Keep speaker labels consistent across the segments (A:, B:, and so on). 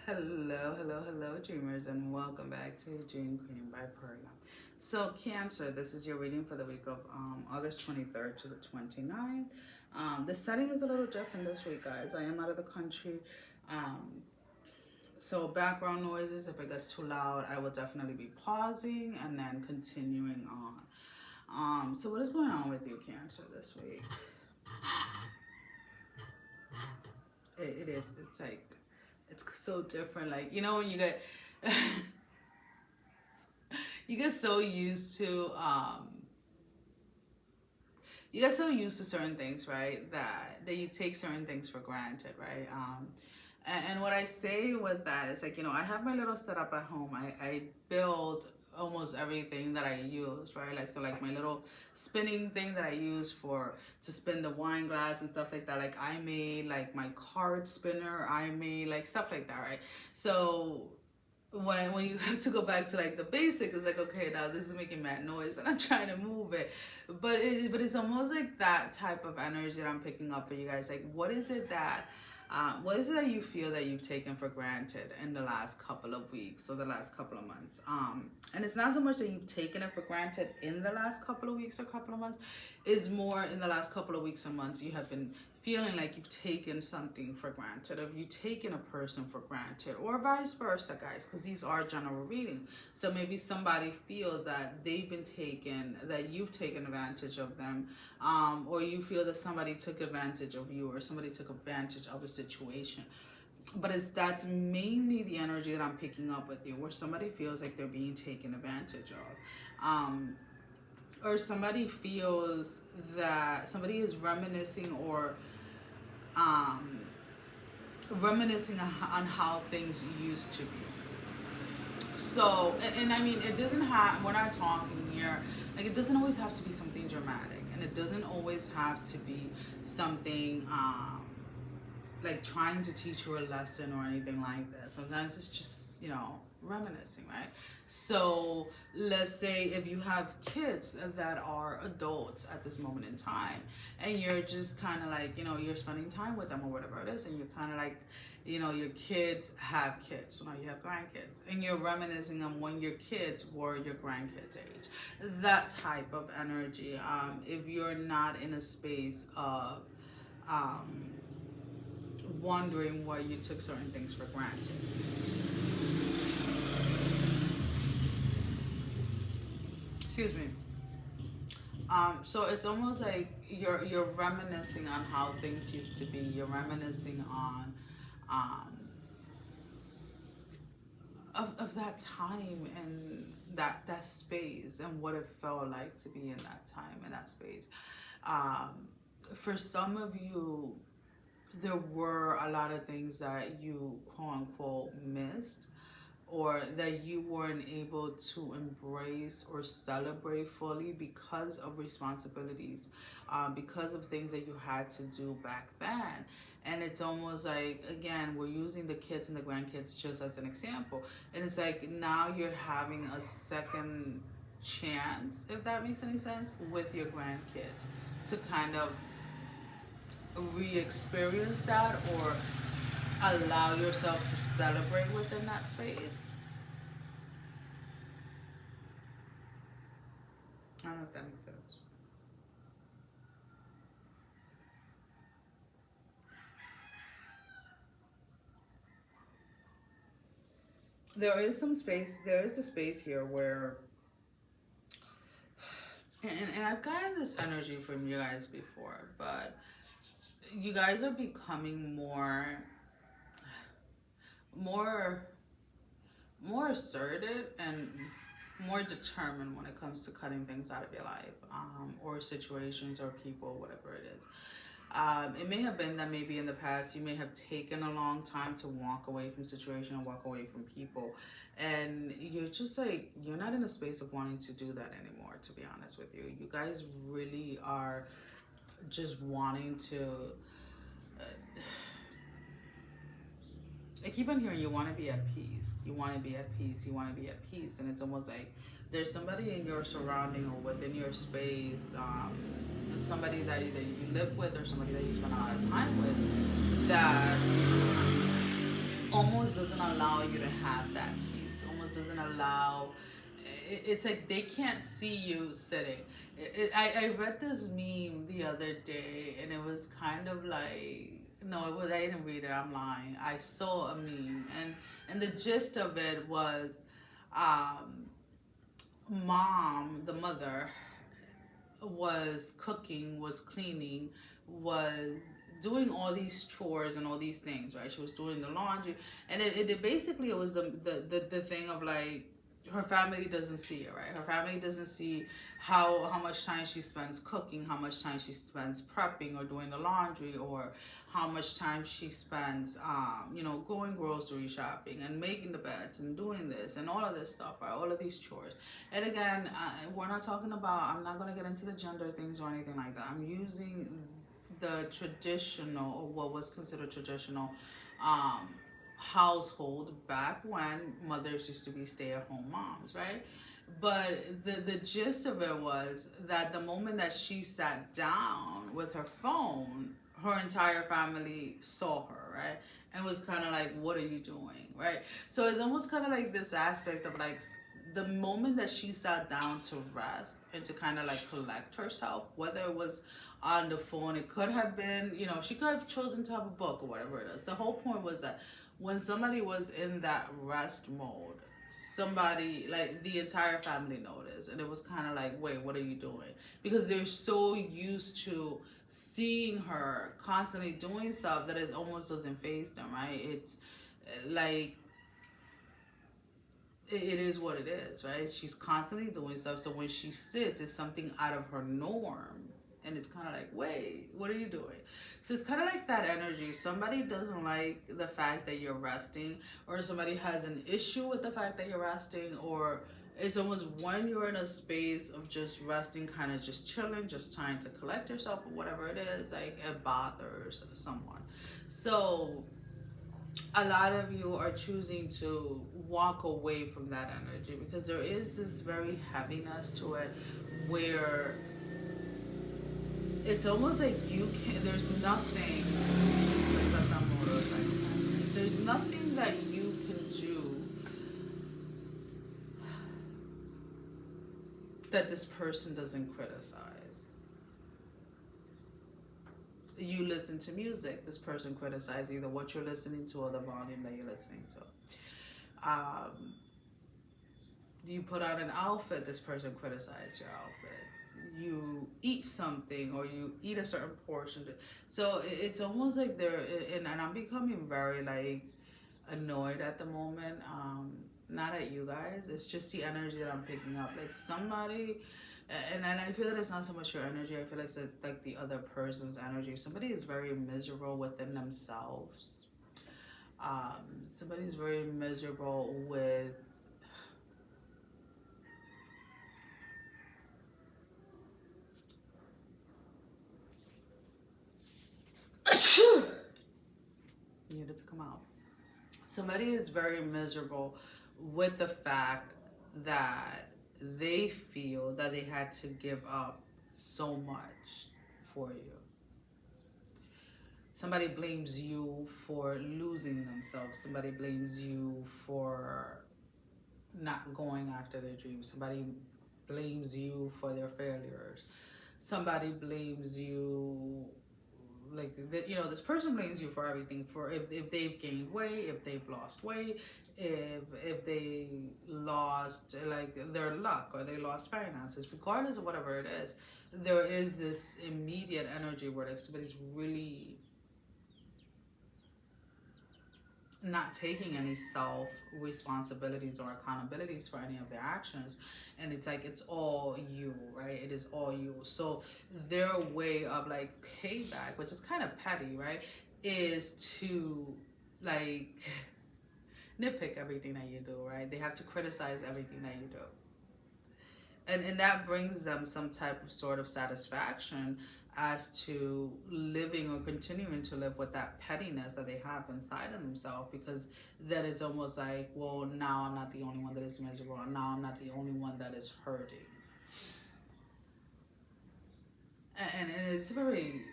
A: Hello, dreamers, and welcome back to Dream Queen by Perla. So, Cancer, this is your reading for the week of August 23rd to the 29th. The setting is a little different this week, guys. I am out of the country. So, background noises, if it gets too loud, I will definitely be pausing and then continuing on. So, what is going on with you, Cancer, this week? It's like, it's so different. Like, you know, when you get you get so used to certain things, right, that you take certain things for granted, right? And what I say with that is, like, you know, I have my little setup at home. I build almost everything that I use, right? Like, so like my little spinning thing that I use to spin the wine glass and stuff like that. Like, I made like my card spinner, I made like stuff like that, right? So when you have to go back to like the basic, it's like, okay, now this is making mad noise and I'm trying to move it, but it's almost like that type of energy that I'm picking up for you guys. Like, what is it that you feel that you've taken for granted in the last couple of weeks or the last couple of months? And it's not so much that you've taken it for granted in the last couple of weeks or couple of months. It's more in the last couple of weeks and months you have been feeling like you've taken something for granted, or you've taken a person for granted, or vice versa, guys, because these are general readings. So maybe somebody feels that they've been taken, that you've taken advantage of them, or you feel that somebody took advantage of you, or somebody took advantage of a situation. But that's mainly the energy that I'm picking up with you, where somebody feels like they're being taken advantage of. Or somebody feels that somebody is reminiscing reminiscing on how things used to be. So, and I mean, it doesn't have, we're not talking here, like, it doesn't always have to be something dramatic, and it doesn't always have to be something like trying to teach you a lesson or anything like that. Sometimes it's just, you know, reminiscing, right? So let's say if you have kids that are adults at this moment in time, and you're just kind of like, you know, you're spending time with them or whatever it is, and you're kind of like, you know, your kids have kids, so now you have grandkids, and you're reminiscing on when your kids were your grandkids' age. That type of energy. If you're not in a space of wondering why you took certain things for granted. Excuse me. So it's almost like you're reminiscing on how things used to be. You're reminiscing on of that time and that space and what it felt like to be in that time and that space. For some of you, there were a lot of things that you quote unquote missed, or that you weren't able to embrace or celebrate fully because of responsibilities, because of things that you had to do back then. And it's almost like, again, we're using the kids and the grandkids just as an example, and it's like now you're having a second chance, if that makes any sense, with your grandkids to kind of re-experience that, or allow yourself to celebrate within that space. I don't know if that makes sense. There is a space here where, and I've gotten this energy from you guys before, but you guys are becoming more assertive and more determined when it comes to cutting things out of your life, or situations or people, whatever it is. It may have been that maybe in the past you may have taken a long time to walk away from situation or walk away from people, and you're just like, you're not in a space of wanting to do that anymore, to be honest with you. You guys really are just wanting to I keep on hearing you want to be at peace. You want to be at peace. You want to be at peace. And it's almost like there's somebody in your surrounding or within your space, somebody that either you live with or somebody that you spend a lot of time with, that almost doesn't allow you to have that peace, almost doesn't allow. It's like they can't see you sitting. I read this meme the other day, and it was kind of like, no, it was, I didn't read it, I'm lying. I saw a meme, and the gist of it was, um, mom, the mother, was cooking, was cleaning, was doing all these chores and all these things, right? She was doing the laundry, and it basically, it was the thing of like, her family doesn't see it, right? Her family doesn't see how much time she spends cooking, how much time she spends prepping or doing the laundry, or how much time she spends, going grocery shopping and making the beds and doing this and all of this stuff, right? All of these chores. And again, we're not talking about, I'm not going to get into the gender things or anything like that. I'm using the traditional, or what was considered traditional, um, household back when mothers used to be stay-at-home moms, right? But the gist of it was that the moment that she sat down with her phone, her entire family saw her, right? And was kind of like, what are you doing, right? So it's almost kind of like this aspect of like, the moment that she sat down to rest and to kind of like collect herself, whether it was on the phone, it could have been, she could have chosen to have a book or whatever it is. The whole point was that when somebody was in that rest mode, somebody, like the entire family noticed, and it was kind of like, wait, what are you doing? Because they're so used to seeing her constantly doing stuff that it almost doesn't faze them, right? It's like, it is what it is, right? She's constantly doing stuff, so when she sits, it's something out of her norm. And it's kind of like, wait, what are you doing? So it's kind of like that energy. Somebody doesn't like the fact that you're resting, or somebody has an issue with the fact that you're resting, or it's almost when you're in a space of just resting, kind of just chilling, just trying to collect yourself or whatever it is, like it bothers someone. So a lot of you are choosing to walk away from that energy, because there is this very heaviness to it, where it's almost like there's nothing, there's nothing that you can do that this person doesn't criticize. You listen to music, this person criticizes either what you're listening to or the volume that you're listening to. You put on an outfit, this person criticizes your outfits. You eat something, or you eat a certain portion. So it's almost like and I'm becoming very like annoyed at the moment. Not at you guys, it's just the energy that I'm picking up. Like somebody, and I feel that it's not so much your energy, I feel like it's like the other person's energy. Somebody is very miserable within themselves. Somebody's very miserable with needed to come out. Somebody is very miserable with the fact that they feel that they had to give up so much for you. Somebody blames you for losing themselves. Somebody blames you for not going after their dreams. Somebody blames you for their failures. Somebody blames you, like, this person blames you for everything, for if they've gained weight, if they've lost weight, if they lost like their luck, or they lost finances. Regardless of whatever it is, there is this immediate energy where like somebody's really not taking any self responsibilities or accountabilities for any of their actions, and it's like it's all you, right? It is all you. So their way of like payback, which is kind of petty, right, is to like nitpick everything that you do, right? They have to criticize everything that you do, and that brings them some type of sort of satisfaction as to living or continuing to live with that pettiness that they have inside of themselves, because that is almost like, well, now I'm not the only one that is miserable, and now I'm not the only one that is hurting. And it's very,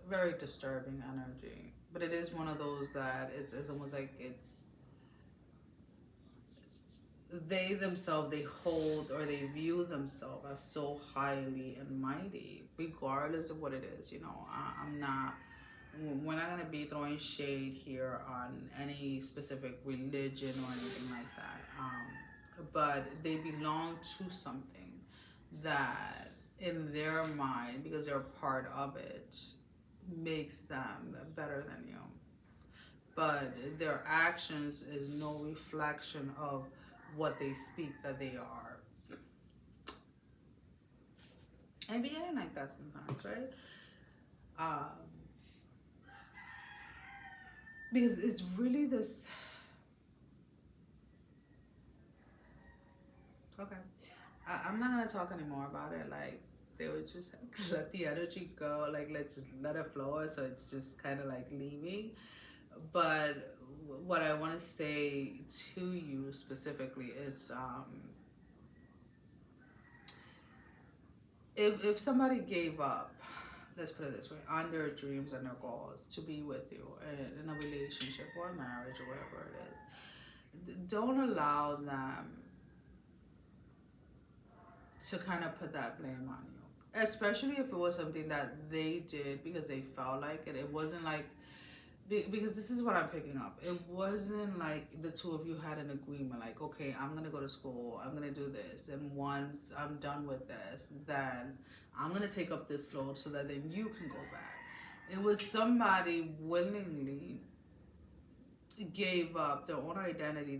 A: very disturbing energy. But it is one of those that it's almost like it's they themselves, they hold or they view themselves as so highly and mighty, regardless of what it is. You know, I'm not, we're not going to be throwing shade here on any specific religion or anything like that. But they belong to something that in their mind, because they're a part of it, makes them better than you. But their actions is no reflection of what they speak that they are. And be getting like that sometimes, right? Because it's really this. Okay, I'm not gonna talk anymore about it. Like they would just let the energy go. Like let's just let it flow. So it's just kind of like leaving. But what I want to say to you specifically is, if somebody gave up, let's put it this way, on their dreams and their goals to be with you in a relationship or a marriage or whatever it is, don't allow them to kind of put that blame on you. Especially if it was something that they did because they felt like it. It wasn't like, because this is what I'm picking up. It wasn't like the two of you had an agreement, like, okay, I'm gonna go to school, I'm gonna do this, and once I'm done with this, then I'm gonna take up this load so that then you can go back. It was somebody willingly gave up their own identity,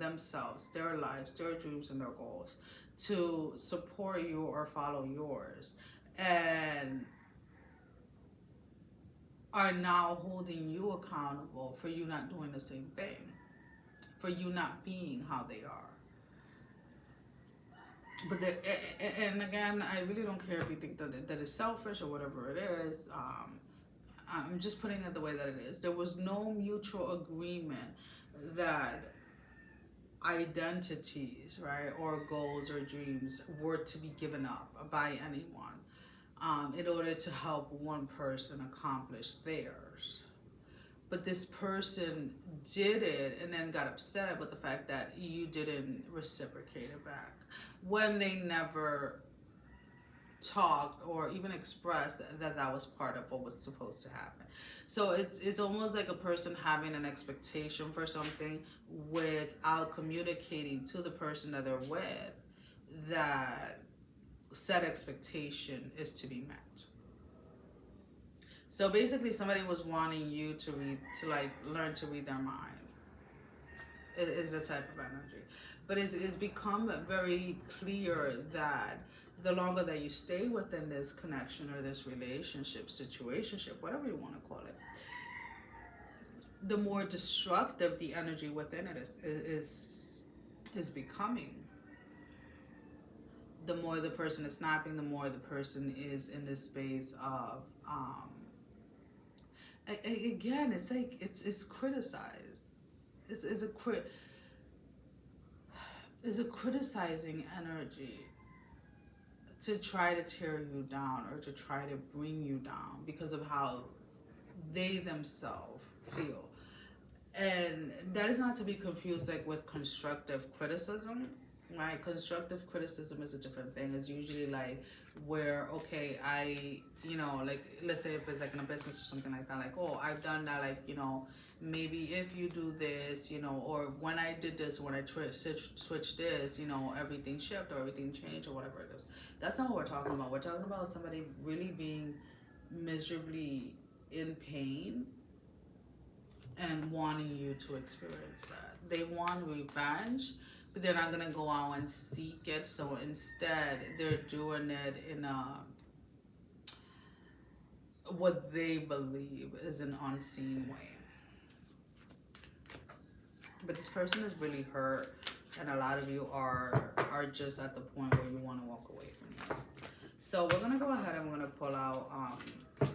A: themselves, their lives, their dreams, and their goals to support you or follow yours, and are now holding you accountable for you not doing the same thing, for you not being how they are. But and again, I really don't care if you think that is selfish or whatever it is. I'm just putting it the way that it is. There was no mutual agreement that identities, right, or goals or dreams were to be given up by anyone. In order to help one person accomplish theirs. But this person did it and then got upset with the fact that you didn't reciprocate it back, when they never talked or even expressed that was part of what was supposed to happen. So it's almost like a person having an expectation for something without communicating to the person that they're with that said expectation is to be met. So basically somebody was wanting you to learn to read their mind. It is a type of energy. But it's become very clear that the longer that you stay within this connection or this relationship, situationship, whatever you want to call it, the more destructive the energy within it is becoming. The more the person is snapping, the more the person is in this space of, again, it's like, it's criticized. It's a criticizing energy to try to tear you down or to try to bring you down because of how they themselves feel. And that is not to be confused like with constructive criticism. Right, constructive criticism is a different thing. It's usually like where, okay, like, let's say if it's like in a business or something like that, like, oh, I've done that, like, maybe if you do this, or when I did this, when I switched this, everything shifted or everything changed or whatever it is. That's not what we're talking about. We're talking about somebody really being miserably in pain and wanting you to experience that. They want revenge, but they're not gonna go out and seek it. So instead, they're doing it in what they believe is an unseen way. But this person is really hurt, and a lot of you are just at the point where you want to walk away from this. So we're gonna go ahead and we're gonna pull out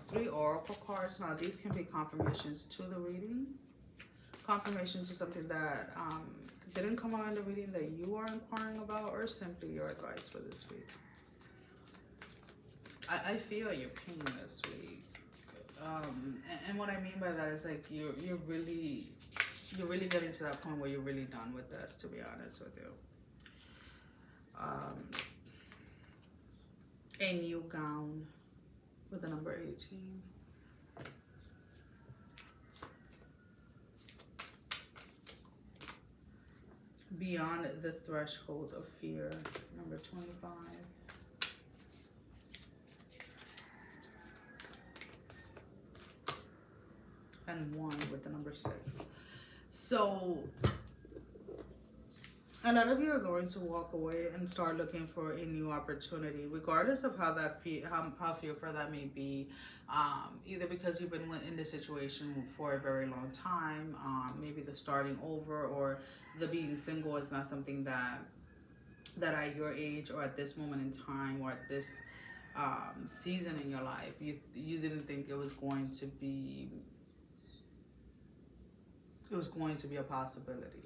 A: 3 oracle cards. Now these can be confirmations to the reading, confirmations to something that didn't come out in the reading that you are inquiring about, or simply your advice for this week. I feel your pain this week. And what I mean by that is like you're really getting to that point where you're really done with this, to be honest with you. A new gown with the number 18. Beyond the threshold of fear, number 25. And 1 with the number 6. So a lot of you are going to walk away and start looking for a new opportunity, regardless of how that how fearful that may be. Either because you've been in this situation for a very long time, maybe the starting over or the being single is not something that at your age or at this moment in time or at this season in your life, you didn't think it was going to be a possibility.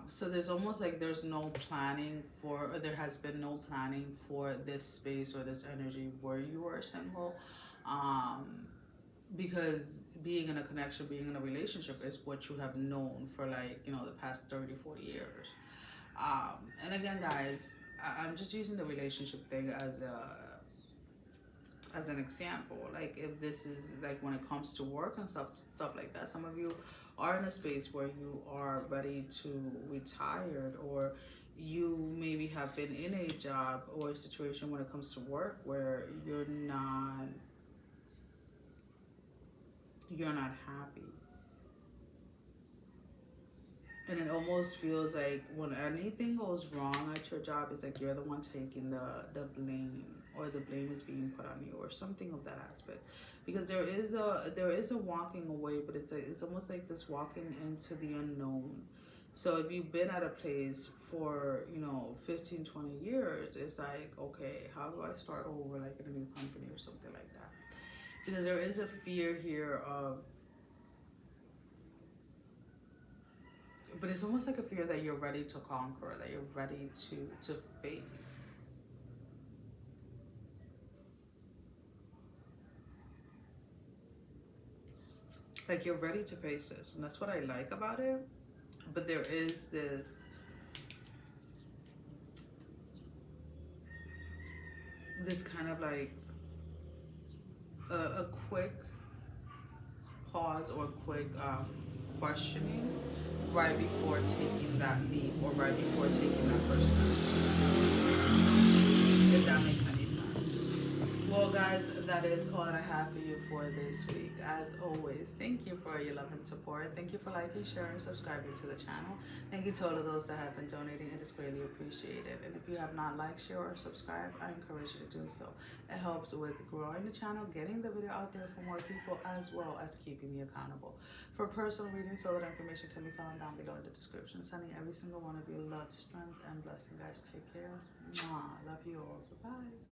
A: So there's almost like there's no planning for, or there has been no planning for this space or this energy where you are single, because being in a connection, being in a relationship is what you have known for, like, you know, the past 30, 40 years. And again, guys, I'm just using the relationship thing as an example. Like, if this is like when it comes to work and stuff like that, some of you are in a space where you are ready to retire, or you maybe have been in a job or a situation when it comes to work where you're not happy. And it almost feels like when anything goes wrong at your job, it's like you're the one taking the blame, or the blame is being put on you, or something of that aspect. Because there is a walking away, but it's almost like this walking into the unknown. So if you've been at a place for, you know, 15, 20 years, it's like, okay, how do I start over, like in a new company or something like that? Because there is a fear here of, but it's almost like a fear that you're ready to conquer, that you're ready to face. Like, you're ready to face this, and that's what I like about it. But there is this kind of like a quick pause or quick questioning right before taking that leap, or right before taking that first step, if that makes any sense. Well, guys, that is all that I have for you for this week. As always, thank you for your love and support. Thank you for liking, sharing, subscribing to the channel. Thank you to all of those that have been donating. It is greatly appreciated. And if you have not liked, share, or subscribed, I encourage you to do so. It helps with growing the channel, getting the video out there for more people, as well as keeping me accountable. For personal readings, so that information can be found down below in the description. Sending every single one of you love, strength, and blessing. Guys, take care. Mwah. Love you all. Bye-bye.